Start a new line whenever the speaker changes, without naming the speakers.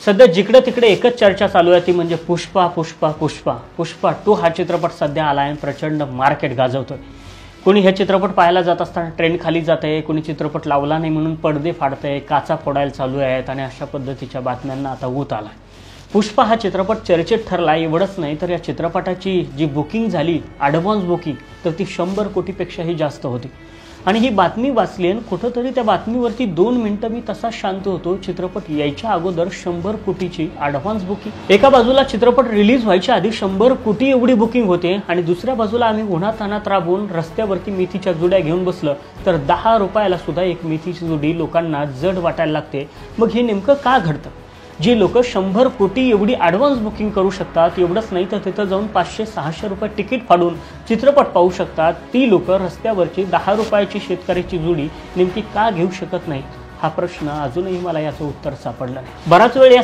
सध्या जिकडे तिकडे एकच चर्चा चालू आहे ती म्हणजे पुष्पा पुष्पा पुष्पा पुष्पा 2 हा चित्रपट सध्या आला आहे, प्रचंड मार्केट गाजवतोय। कोणी हे चित्रपट पाहायला जात असताना ट्रेंड खाली जाते, कोणी चित्रपट लावला नाही म्हणून पडदे फाडते, काचा फोडायला चालू आहेत आणि अशा पद्धतीच्या बातम्यांना आता ऊत आला। पुष्पा हा चित्रपट चर्चेत ठरला एवढंच नाही तर या चित्रपटाची जी बुकिंग झाली ॲडव्हान्स बुकिंग तर ती 100 कोटीपेक्षाही जास्त होती। आणि ही बातमी वाचली आणि कुठेतरी त्या बातमीवरती 2 मिनिटं मी तसा शांत होतो। चित्रपट यायच्या अगोदर 100 कोटीची ॲडव्हान्स बुकिंग, एका बाजूला चित्रपट रिलीज व्हायच्या आधी 100 कोटी एवढी बुकिंग होते आणि दुसऱ्या बाजूला आम्ही उन्हातान्हात राबून रस्त्यावरती मेथीच्या जुड्या घेऊन बसलं तर 10 रुपयाला सुद्धा एक मेथीची जुडी लोकांना जड वाटायला लागते। मग हे नेमकं का घडतं? जे लोक 100 कोटी एवढी ॲडव्हान्स बुकिंग करू शकतात, एवढंच नाही तर तिथं जाऊन 500-600 रुपये तिकीट फाडून चित्रपट पाहू शकतात, ती लोक रस्त्यावरची 10 रुपयाची शेतकऱ्याची जुडी नेमकी का घेऊ शकत नाही? हा प्रश्न अजूनही मला याचं उत्तर सापडलं नाही। बराच वेळ या